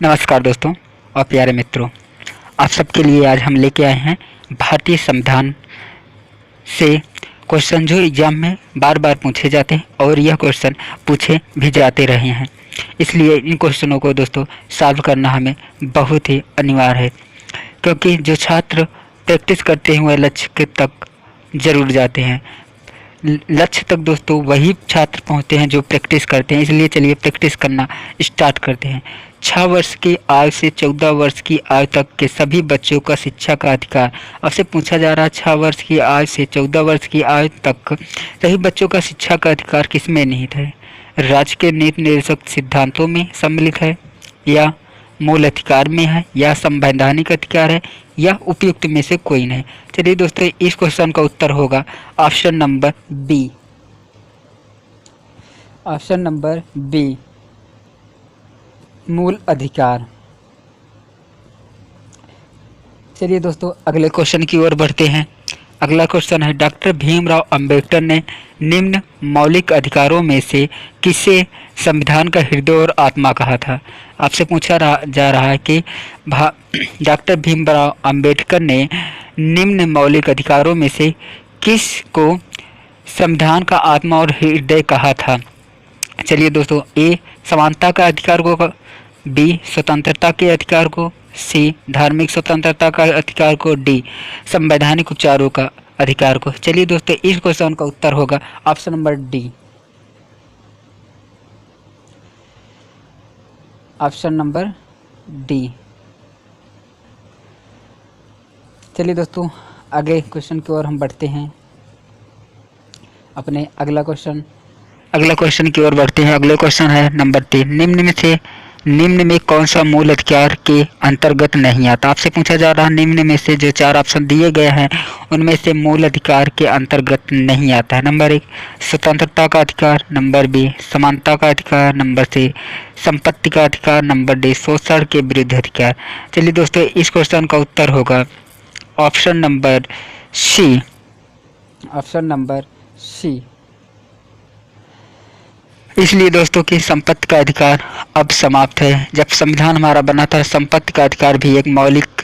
नमस्कार दोस्तों और प्यारे मित्रों, आप सबके लिए आज हम लेके आए हैं भारतीय संविधान से क्वेश्चन जो एग्जाम में बार बार पूछे जाते हैं और यह क्वेश्चन पूछे भी जाते रहे हैं। इसलिए इन क्वेश्चनों को दोस्तों सॉल्व करना हमें बहुत ही अनिवार्य है, क्योंकि जो छात्र प्रैक्टिस करते हैं वह लक्ष्य के तक जरूर जाते हैं। लक्ष्य तक दोस्तों वही छात्र पहुंचते हैं जो प्रैक्टिस करते हैं। इसलिए चलिए प्रैक्टिस करना स्टार्ट करते हैं। 6 वर्ष की आयु से 14 वर्ष की आयु तक के सभी बच्चों का शिक्षा का अधिकार। आपसे पूछा जा रहा है 6 वर्ष की आयु से 14 वर्ष की आयु तक सभी बच्चों का शिक्षा का अधिकार किसमें निहित है? राज्य के नीति निर्देशक सिद्धांतों में सम्मिलित है, या मूल अधिकार में है, या संवैधानिक अधिकार है, या उपयुक्त में से कोई नहीं। चलिए दोस्तों, इस क्वेश्चन का उत्तर होगा option number B. Option number B, मूल अधिकार। चलिए दोस्तों, अगले क्वेश्चन की ओर बढ़ते हैं। अगला क्वेश्चन है, डॉक्टर भीमराव अंबेडकर ने निम्न मौलिक अधिकारों में से किसे संविधान का हृदय और आत्मा कहा था? आपसे पूछा जा रहा है कि डॉक्टर भीमराव अंबेडकर ने निम्न मौलिक अधिकारों में से किस को संविधान का आत्मा और हृदय कहा था? चलिए दोस्तों, ए समानता का अधिकार को, बी स्वतंत्रता के अधिकार को, सी धार्मिक स्वतंत्रता का अधिकार को, डी संवैधानिक उपचारों का अधिकार को। चलिए दोस्तों, इस क्वेश्चन का उत्तर होगा option number D. Option number D. चलिए दोस्तों, आगे क्वेश्चन की ओर हम बढ़ते हैं। अपने अगला क्वेश्चन की ओर बढ़ते हैं। अगले क्वेश्चन है नंबर 3, निम्न में कौन सा मूल अधिकार के अंतर्गत नहीं आता? आपसे पूछा जा रहा है निम्न में से जो 4 ऑप्शन दिए गए हैं उनमें से मूल अधिकार के अंतर्गत नहीं आता है। नंबर 1 स्वतंत्रता का अधिकार, नंबर बी समानता का अधिकार, नंबर सी संपत्ति का अधिकार, नंबर डी शोषण के विरुद्ध अधिकार। चलिए दोस्तों, इस क्वेश्चन का उत्तर होगा option number C. Option number C. इसलिए दोस्तों कि संपत्ति का अधिकार अब समाप्त है। जब संविधान हमारा बना था, संपत्ति का अधिकार भी एक मौलिक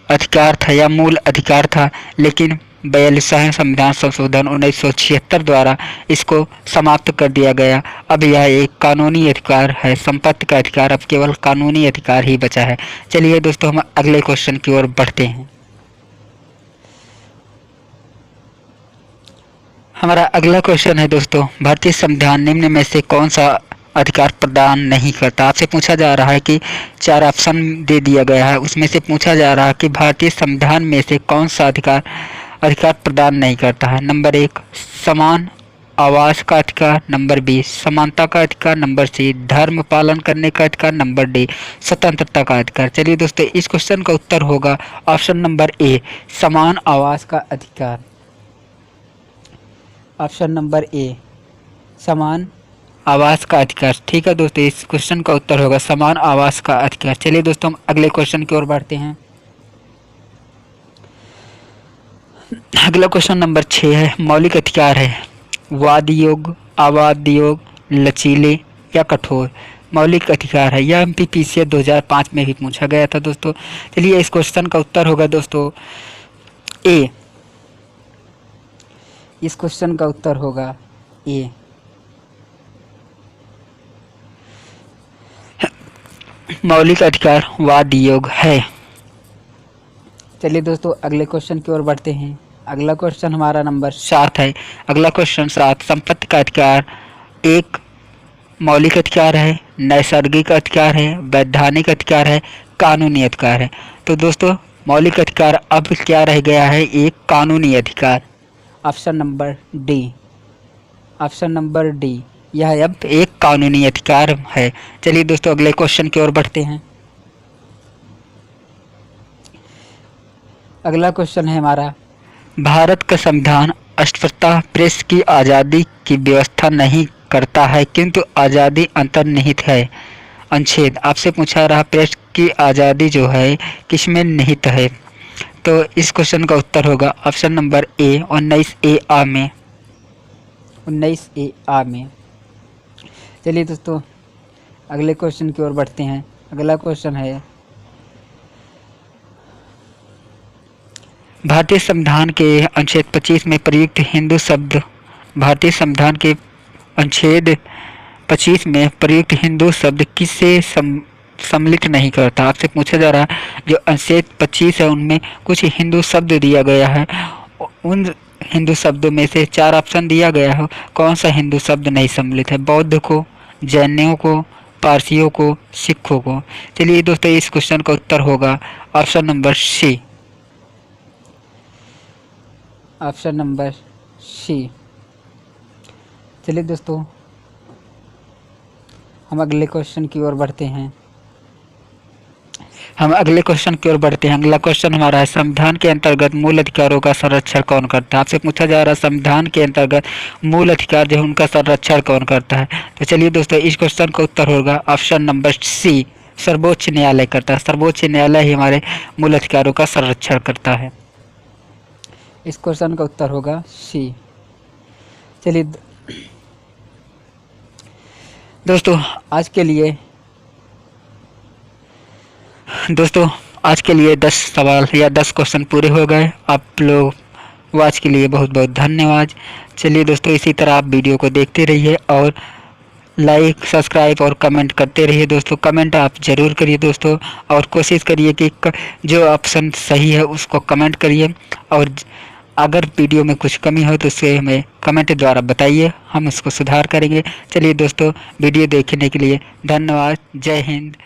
अधिकार था या मूल अधिकार था, लेकिन 42वां संविधान संशोधन 1976 द्वारा इसको समाप्त कर दिया गया। अब यह एक कानूनी अधिकार है। संपत्ति का अधिकार अब केवल कानूनी अधिकार ही बचा है। चलिए दोस्तों, हम अगले क्वेश्चन की ओर बढ़ते हैं। हमारा अगला क्वेश्चन है दोस्तों, भारतीय संविधान निम्न में से कौन सा अधिकार प्रदान नहीं करता? आपसे पूछा जा रहा है कि 4 ऑप्शन दे दिया गया है, उसमें से पूछा जा रहा है कि भारतीय संविधान में से कौन सा अधिकार प्रदान नहीं करता है। नंबर 1 समान आवास का अधिकार, नंबर बी समानता का अधिकार, नंबर सी धर्म पालन करने का अधिकार, नंबर डी स्वतंत्रता का अधिकार। चलिए दोस्तों, इस क्वेश्चन का उत्तर होगा ऑप्शन नंबर ए समान आवास का अधिकार। ऑप्शन नंबर ए समान आवास का अधिकार। ठीक है दोस्तों, इस क्वेश्चन का उत्तर होगा समान आवास का अधिकार। चलिए दोस्तों, हम अगले क्वेश्चन की ओर बढ़ते हैं। अगला क्वेश्चन नंबर 6 है, मौलिक अधिकार है वाद योग, अवाद योग, लचीले या कठोर। मौलिक अधिकार है। यह MPPC 2005 में भी पूछा गया था दोस्तों। चलिए, इस क्वेश्चन का उत्तर होगा दोस्तों ए। इस क्वेश्चन का उत्तर होगा ए। मौलिक अधिकार वाद योग है। चलिए दोस्तों, अगले क्वेश्चन की ओर बढ़ते हैं। अगला क्वेश्चन हमारा नंबर 7 है। अगला क्वेश्चन 7, संपत्ति का अधिकार एक मौलिक अधिकार है, नैसर्गिक अधिकार है, वैधानिक अधिकार है, कानूनी अधिकार है। तो दोस्तों, मौलिक अधिकार अब क्या रह गया है? एक कानूनी अधिकार। Option number D. Option number D, यह अब एक कानूनी अधिकार है। चलिए दोस्तों, अगले क्वेश्चन की ओर बढ़ते हैं। अगला क्वेश्चन है हमारा, भारत का संविधान अस्पष्टता प्रेस की आज़ादी की व्यवस्था नहीं करता है, किंतु आज़ादी अंतर्निहित है। अनुच्छेद आपसे पूछा रहा प्रेस की आज़ादी जो है किसमें निहित है? तो इस क्वेश्चन का उत्तर होगा ऑप्शन नंबर ए 19A में। 19A में। चलिए दोस्तों, अगले क्वेश्चन की ओर बढ़ते हैं। अगला क्वेश्चन है, भारतीय संविधान के अनुच्छेद 25 में प्रयुक्त हिंदू शब्द, भारतीय संविधान के अनुच्छेद 25 में प्रयुक्त हिंदू शब्द किससे सम्मिलित नहीं करता। आपसे पूछा जा रहा है जो अनुच्छेद 25 है उनमें कुछ हिंदू शब्द दिया गया है, उन हिंदू शब्दों में से 4 ऑप्शन दिया गया है, कौन सा हिंदू शब्द नहीं सम्मिलित है। बौद्ध को, जैनियों को, पारसियों को, सिखों को। चलिए दोस्तों इस क्वेश्चन का उत्तर होगा option number C, option number C. चलिए दोस्तों हम अगले क्वेश्चन की ओर बढ़ते हैं। अगला क्वेश्चन हमारा है, संविधान के अंतर्गत मूल अधिकारों का संरक्षण कौन करता है। आपसे पूछा जा रहा है संविधान के अंतर्गत मूल अधिकार जो है उनका संरक्षण कौन करता है। तो चलिए दोस्तों इस क्वेश्चन का उत्तर होगा ऑप्शन नंबर सी, सर्वोच्च न्यायालय करता है। सर्वोच्च न्यायालय ही हमारे मूल अधिकारों का संरक्षण करता है। इस क्वेश्चन का उत्तर होगा सी। चलिए दोस्तों आज के लिए 10 सवाल या 10 क्वेश्चन पूरे हो गए। आप लोग वॉच के लिए बहुत बहुत धन्यवाद। चलिए दोस्तों इसी तरह आप वीडियो को देखते रहिए और लाइक, सब्सक्राइब और कमेंट करते रहिए दोस्तों। कमेंट आप ज़रूर करिए दोस्तों और कोशिश करिए कि जो ऑप्शन सही है उसको कमेंट करिए, और अगर वीडियो में कुछ कमी हो तो उसे हमें कमेंट द्वारा बताइए, हम उसको सुधार करेंगे। चलिए दोस्तों वीडियो देखने के लिए धन्यवाद। जय हिंद।